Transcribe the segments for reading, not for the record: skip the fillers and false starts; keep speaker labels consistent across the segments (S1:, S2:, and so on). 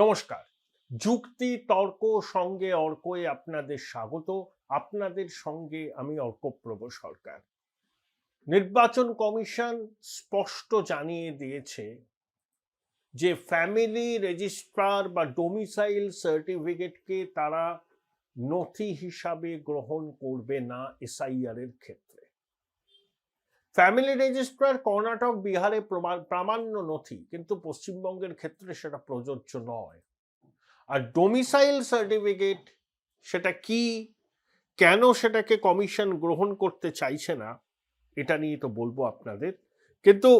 S1: নমস্কার। যুক্তি তর্ক সঙ্গে অর্কয়ে আপনাদের স্বাগত। আপনাদের সঙ্গে আমি অর্কপ্রভ সরকার। নির্বাচন কমিশন স্পষ্ট জানিয়ে দিয়েছে যে ফ্যামিলি রেজিস্ট্রার বা ডোমিসাইল সার্টিফিকেটকে তারা নথি হিসাবে গ্রহণ করবে না এসআইআর এর ক্ষেত্রে। ফ্যামিলি রেজিস্ট্রার কর্ণাটক বিহারে প্রামাণ্য নথি, কিন্তু পশ্চিমবঙ্গের ক্ষেত্রে সেটা প্রযোজ্য নয়। আর ডোমিসাইল সার্টিফিকেট সেটা কি, কেন সেটাকে কমিশন গ্রহণ করতে চাইছে না, এটা নিয়ে তো বলবো আপনাদের। কিন্তু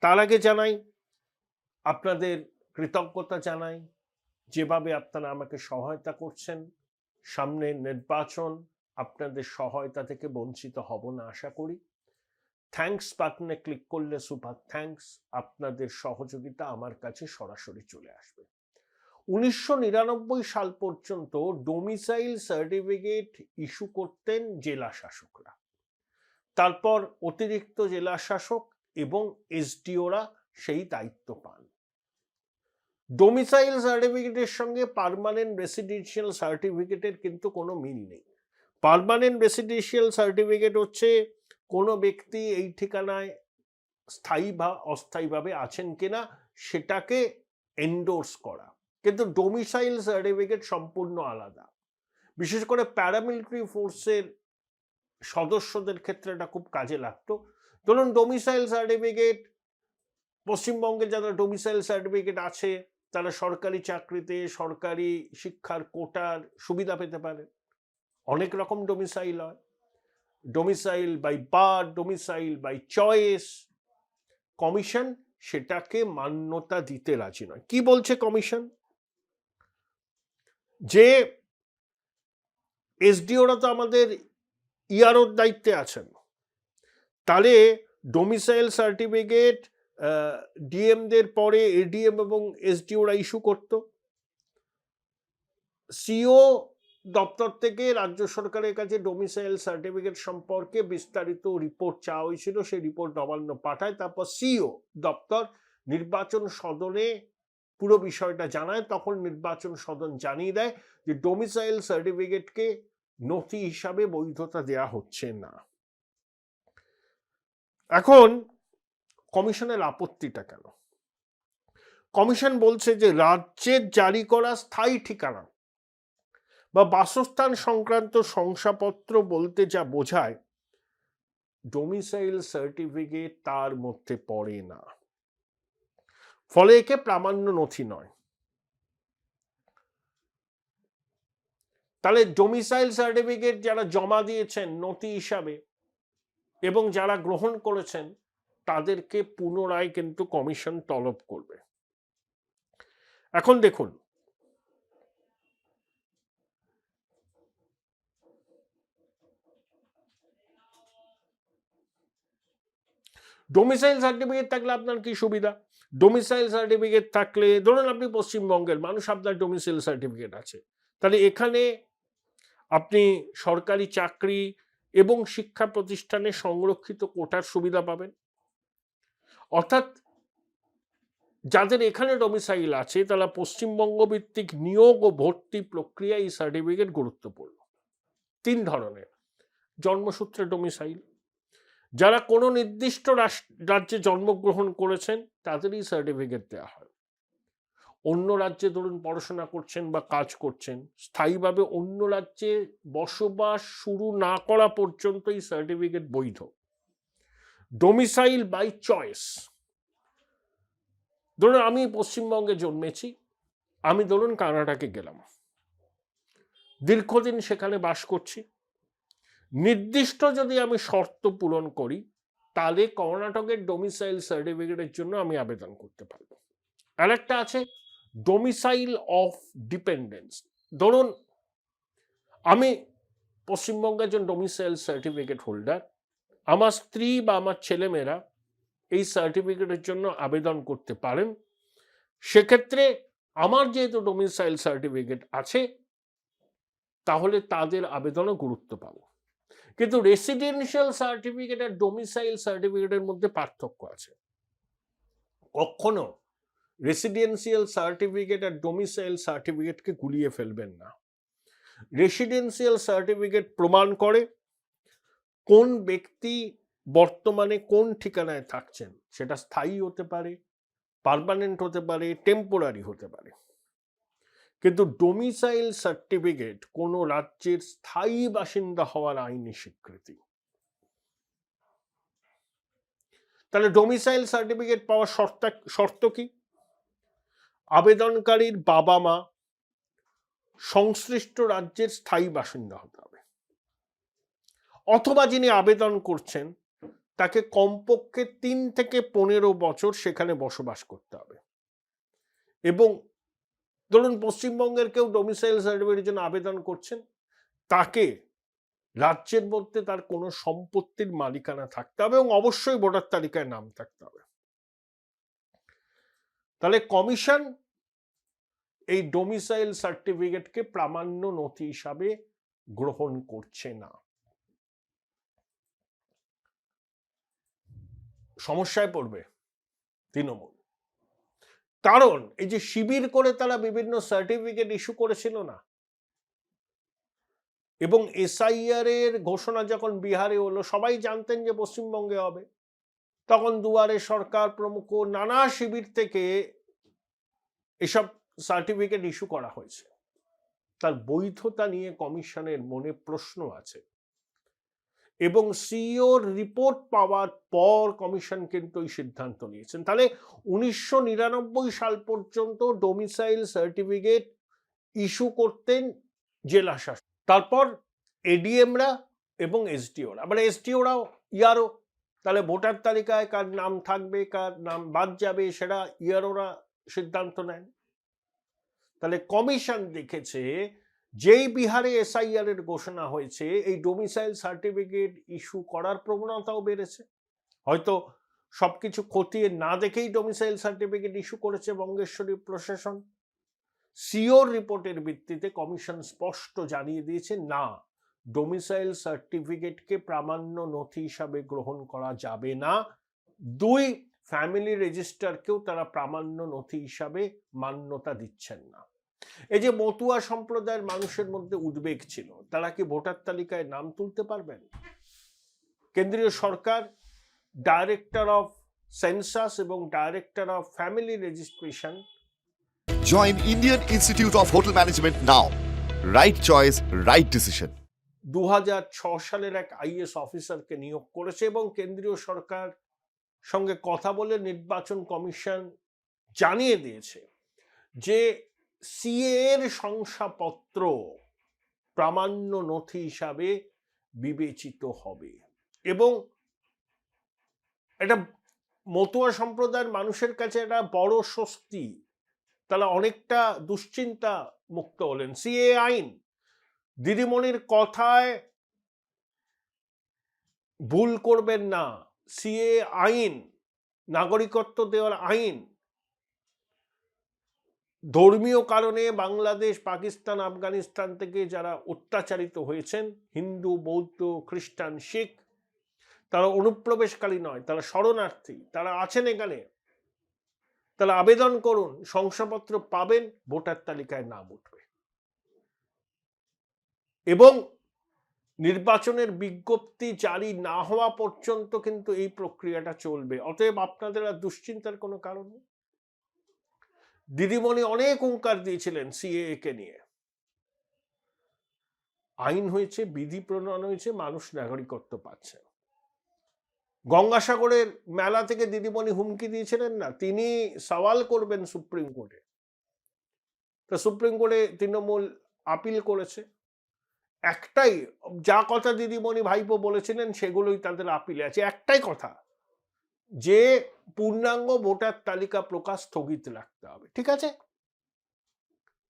S1: তার আগে জানাই, আপনাদের কৃতজ্ঞতা জানাই যেভাবে আপনারা আমাকে সহায়তা করছেন। সামনের নির্বাচন, আপনাদের সহায়তা থেকে বঞ্চিত হব না আশা করি। থ্যাঙ্কস বাটনে ক্লিক করলে সুপার থ্যাঙ্কস। আপনাদের সহযোগিতা আমার কাছে সরাসরি চলে আসবে। 1999 সাল পর্যন্ত ডোমিসাইল সার্টিফিকেট ইস্যু করতেন জেলা শাসকরা। তারপর অতিরিক্ত জেলা শাসক এবং এসডিওরা সেই দায়িত্ব পান। ডোমিসাইল সার্টিফিকেটের সঙ্গে পার্মানেন্ট রেসিডেন্সিয়াল সার্টিফিকেটের কিন্তু কোনো মিল নেই। পার্মানেন্ট রেসিডেন্সিয়াল সার্টিফিকেট হচ্ছে কোনো ব্যক্তি এই ঠিকানায় স্থায়ী বা অস্থায়ীভাবে আছেন কিনা সেটাকে এন্ডোর্স করা, কিন্তু ডোমিসাইল সার্টিফিকেট সম্পূর্ণ আলাদা। বিশেষ করে প্যারামিলিটারি ফোর্সের সদস্যদের ক্ষেত্রে এটা খুব কাজে লাগতো। ধরুন ডোমিসাইল সার্টিফিকেট, পশ্চিমবঙ্গে যারা ডোমিসাইল সার্টিফিকেট আছে তারা সরকারি চাকরিতে, সরকারি শিক্ষার কোটার সুবিধা পেতে পারে। অনেক রকম ডোমিসাইল হয়, domicile by birth, domicile by choice. Commission সেটাকে মান্যতা দিতে রাজি নয়। কি বলছে কমিশন? যে এসডিওরা তো আমাদের ইআরওর দায়িত্বে আছেন, তাহলে ডোমিসাইল সার্টিফিকেট ডিএমদের পরে এডিএম এবং এসডিওরা ইস্যু করত। সিও দপ্তর থেকে রাজ্য সরকারের কাছে ডোমিসাইল সার্টিফিকেট সম্পর্কে বিস্তারিত রিপোর্ট চাওয়া হয়েছিল, সেই রিপোর্ট নবান্ন পাঠায়। তারপর সিও দপ্তর নির্বাচন সদনে পুরো বিষয়টা জানায়। তখন নির্বাচন সদন জানিয়ে দেয় যে ডোমিসাইল সার্টিফিকেটকে নথি হিসাবে বৈধতা দেয়া হচ্ছে না। এখন কমিশনের আপত্তিটা কেন? কমিশন বলছে যে রাজ্যের জারি করা স্থায়ী ঠিকানা বা বাসস্থান সংক্রান্ত শংসাপত্র বলতে যা বোঝায়, ডোমিসাইল সার্টিফিকেট তার মধ্যে পড়ে না, ফলে একে প্রামাণ্য নথি নয়। তাহলে ডোমিসাইল সার্টিফিকেট যারা জমা দিয়েছেন নথি হিসাবে এবং যারা গ্রহণ করেছেন তাদেরকে পুনরায় কিন্তু কমিশন তলব করবে। এখন দেখুন, ডোমিসাইল সার্টিফিকেট থাকলে আপনার কি সুবিধা? ডোমিসাইল সার্টিফিকেট থাকলে, ধরুন আপনি পশ্চিমবঙ্গের মানুষ, আপনার ডোমিসাইল সার্টিফিকেট আছে, তাহলে এখানে আপনি সরকারি চাকরি এবং শিক্ষা প্রতিষ্ঠানে সংরক্ষিত কোটার সুবিধা পাবেন। অর্থাৎ যাদের এখানে ডোমিসাইল আছে তারা পশ্চিমবঙ্গ ভিত্তিক নিয়োগ ও ভর্তি প্রক্রিয়া এই সার্টিফিকেট গুরুত্বপূর্ণ। 3 ধরনের: জন্মসূত্রে ডোমিসাইল, যারা কোনো নির্দিষ্ট রাজ্যে জন্মগ্রহণ করেছেন তাদের এই সার্টিফিকেট দেওয়া হয়। অন্য রাজ্যে ধরুন পড়াশোনা করছেন বা কাজ করছেন, স্থায়ীভাবে অন্য রাজ্যে বসবাস শুরু না করা পর্যন্ত এই সার্টিফিকেট বৈধ। ডোমিসাইল বাই চয়েস, ধরুন আমি পশ্চিমবঙ্গে জন্মেছি, আমি ধরুন কানাডাকে গেলাম, দীর্ঘদিন সেখানে বাস করছি, নির্দিষ্ট যদি আমি শর্ত পূরণ করি তাহলে কর্ণাটকের ডোমিসাইল সার্টিফিকেটের জন্য আমি আবেদন করতে পারবো। আরেকটা আছে ডোমিসাইল অফ ডিপেন্ডেন্স। ধরুন আমি পশ্চিমবঙ্গের একজন ডোমিসাইল সার্টিফিকেট হোল্ডার, আমার স্ত্রী বা আমার ছেলেমেয়েরা এই সার্টিফিকেটের জন্য আবেদন করতে পারেন। সেক্ষেত্রে আমার যেহেতু ডোমিসাইল সার্টিফিকেট আছে তাহলে তাদের আবেদনও গুরুত্ব পাবো। কিন্তু রেসিডেন্সিয়াল সার্টিফিকেট আর ডোমিসাইল সার্টিফিকেটের মধ্যে পার্থক্য আছে। কখনো রেসিডেন্সিয়াল সার্টিফিকেট আর ডোমিসাইল সার্টিফিকেটকে গুলিয়ে ফেলবেন না। রেসিডেন্সিয়াল সার্টিফিকেট প্রমাণ করে কোন ব্যক্তি বর্তমানে কোন ঠিকানায় থাকছেন, সেটা স্থায়ী হতে পারে, পার্মানেন্ট হতে পারে, টেম্পোরারি হতে পারে। কিন্তু ডোমিসাইল সার্টিফিকেট কোনো রাজ্যের স্থায়ী বাসিন্দা হওয়ার আইনি স্বীকৃতি। তাহলে ডোমিসাইল সার্টিফিকেট পাওয়ার শর্ত কি? আবেদনকারীর বাবা মা সংশ্লিষ্ট রাজ্যের স্থায়ী বাসিন্দা হতে হবে, অথবা যিনি আবেদন করছেন তাকে কমপক্ষে 3 থেকে 15 বছর সেখানে বসবাস করতে হবে। এবং ধরুন পশ্চিমবঙ্গের কেউ ডোমিসাইল সার্টিফিকেটের জন্য আবেদন করছেন, তাকে রাজ্যের মধ্যে তার কোনো সম্পত্তির মালিকানা থাকতে হবে এবং অবশ্যই ভোটার তালিকায় নাম থাকতে হবে। তাহলে কমিশন এই ডোমিসাইল সার্টিফিকেটকে প্রামাণ্য নথি হিসাবে গ্রহণ করছে না। সমস্যায় পড়বে তৃণমূল, কারণ এই যে শিবির করে তারা বিভিন্ন সার্টিফিকেট ইস্যু করেছিল না, এবং এসআইআর এর ঘোষণা যখন বিহারে হলো সবাই জানতেন যে পশ্চিমবঙ্গে হবে, তখন দুয়ারে সরকার প্রমুখ নানা শিবির থেকে এসব সার্টিফিকেট ইস্যু করা হয়েছে। তার বৈধতা নিয়ে কমিশনের মনে প্রশ্ন আছে, এবং সিইওর রিপোর্ট পাওয়ার পর কমিশন কিন্তু এই সিদ্ধান্ত নিয়েছেন। তাহলে 1999 সাল পর্যন্ত ডোমিসাইল সার্টিফিকেট ইস্যু করতেন জেলা শাসক, তারপর এডিএমরা এবং এসডিওরা, মানে এসডিওরাও ইয়ারও, তাহলে ভোটার তালিকায় কার নাম থাকবে কার নাম বাদ যাবে সেটা ইয়ারোরা সিদ্ধান্ত নেন। তাহলে কমিশন দেখেছে যেই বিহারে এসআইআর এর ঘোষণা হয়েছে, এই ডোমিসাইল সার্টিফিকেট ইস্যু করার প্রবণতাও বেড়েছে। হয়তো সবকিছু খতিয়ে না দেখেই ডোমিসাইল সার্টিফিকেট ইস্যু করেছে বঙ্গেশ্বরী প্রশাসন। সিওর রিপোর্টের ভিত্তিতে কমিশন স্পষ্ট জানিয়ে দিয়েছে, না, ডোমিসাইল সার্টিফিকেটকে প্রামাণ্য নথি হিসাবে গ্রহণ করা যাবে না। 2, ফ্যামিলি রেজিস্টারকেও তারা প্রামাণ্য নথি হিসাবে মান্যতা দিচ্ছেন না। এই যে মতুয়া সম্প্রদায়ের মানুষের মধ্যে উদ্বেগ ছিল, তারা কি ভোটার তালিকায় নাম তুলতে পারবেন? কেন্দ্রীয় সরকার ডাইরেক্টর অফ সেন্সাস এবং director of family registration
S2: Join Indian Institute of Hotel Management now. Right choice, right decision.
S1: 2006 সালের এক আইএস অফিসারকে নিয়োগ করেছে, এবং কেন্দ্রীয় সরকার সঙ্গে কথা বলে নির্বাচন কমিশন জানিয়ে দিয়েছে যে সিএ এর শংসাপত্র প্রামাণ্য নথি হিসাবে বিবেচিত হবে। এবং এটা মতুয়া সম্প্রদায়ের মানুষের কাছে একটা বড় স্বস্তি, তারা অনেকটা দুশ্চিন্তা মুক্ত হলেন। সিএ আইন, দিদিমণির কথায় ভুল করবেন না, সিএ আইন, নাগরিকত্ব দেওয়ার আইন, ধর্মীয় কারণে বাংলাদেশ, পাকিস্তান, আফগানিস্তান থেকে যারা অত্যাচারিত হয়েছেন, হিন্দু, বৌদ্ধ, খ্রিস্টান, শিখ, তারা অনুপ্রবেশকারী নয়, তারা শরণার্থী, তারা আছেন এখানে, তারা আবেদন করুন, শংসাপত্র পাবেন, ভোটার তালিকায় নাম উঠবে। এবং নির্বাচনের বিজ্ঞপ্তি জারি না হওয়া পর্যন্ত কিন্তু এই প্রক্রিয়াটা চলবে। অতএব আপনাদের আর দুশ্চিন্তার কোনো কারণ নেই। দিদিমণি অনেক হুঙ্কার দিয়েছিলেন সিএএ কে নিয়ে, আইন হয়েছে, বিধি প্রণয়ন হয়েছে, মানুষ নাগরিকত্ব পাচ্ছে। গঙ্গাসাগরের মেলা থেকে দিদিমণি হুমকি দিয়েছিলেন না, তিনি সওয়াল করবেন সুপ্রিম কোর্টে, তো সুপ্রিম কোর্টে তৃণমূল আপিল করেছে। একটাই, যা কথা দিদিমণি ভাইপো বলেছিলেন সেগুলোই তাদের আপিলে আছে। একটাই কথা, যে পূর্ণাঙ্গ ভোটার তালিকা প্রকাশ স্থগিত রাখতে হবে। ঠিক আছে,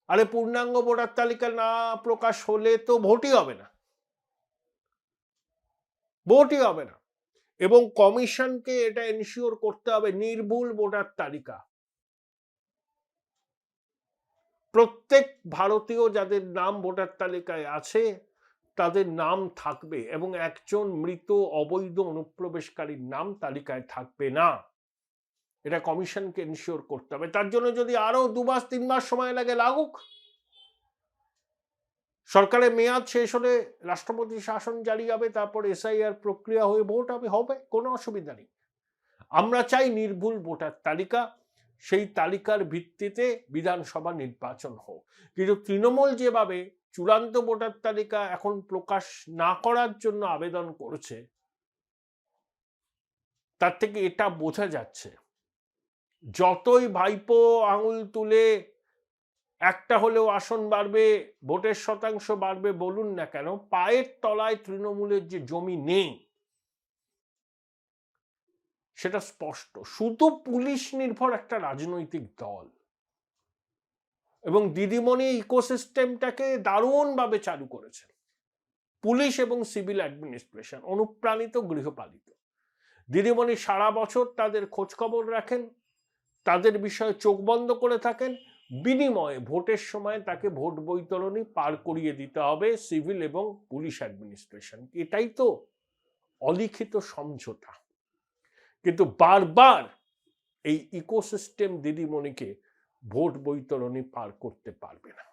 S1: আরে পূর্ণাঙ্গ ভোটার তালিকা না প্রকাশ হলে তো ভোটই হবে না, ভোটই হবে না। এবং কমিশনকে এটা এনশিওর করতে হবে নির্ভুল ভোটার তালিকা। প্রত্যেক ভারতীয় যাদের নাম ভোটার তালিকায় আছে তাদের নাম থাকবে, এবং একজন মৃত অবৈধ অনুপ্রবেশকারীর নাম তালিকায় থাকবে না। এটা কমিশনকে এনশিওর করতে হবে। তার জন্য যদি আরো 2 মাস 3 মাস সময় লাগে লাগুক। সরকারের মেয়াদ শেষ হলে রাষ্ট্রপতি শাসন জারি হবে, তারপর এসআইআর প্রক্রিয়া হয়ে ভোট হবে, কোনো অসুবিধা নেই। আমরা চাই নির্ভুল ভোটার তালিকা, সেই তালিকার ভিত্তিতে বিধানসভা নির্বাচন হোক। কিন্তু তৃণমূল যেভাবে চূড়ান্ত ভোটার তালিকা এখন প্রকাশ না করার জন্য আবেদন করেছে, তার থেকে এটা বোঝা যাচ্ছে যতই ভাইপো আঙুল তুলে একটা হলেও আসন বাড়বে, ভোটের শতাংশ বাড়বে বলুন না কেন, পায়ের তলায় তৃণমূলের যে জমি নেই সেটা স্পষ্ট। শুধু পুলিশ নির্ভর একটা রাজনৈতিক দল, এবং দিদিমণি ইকোসিস্টেমটাকে দারুণভাবে চালু করেছেন। পুলিশ এবং সিভিল অ্যাডমিনিস্ট্রেশন অনুপ্রাণিত, গৃহপালিত। দিদিমণি সারা বছর তাদের খোঁজ খবর রাখেন, তাদের বিষয়ে চোখ বন্ধ করে থাকেন, বিনিময়ে ভোটের সময় তাকে ভোট বৈতরণী পার করিয়ে দিতে হবে সিভিল এবং পুলিশ অ্যাডমিনিস্ট্রেশন। এটাই তো অলিখিত সমঝোতা। কিন্তু বারবার এই ইকোসিস্টেম দিদিমণিকে ভোট বৈতরণী পার করতে পারবে না।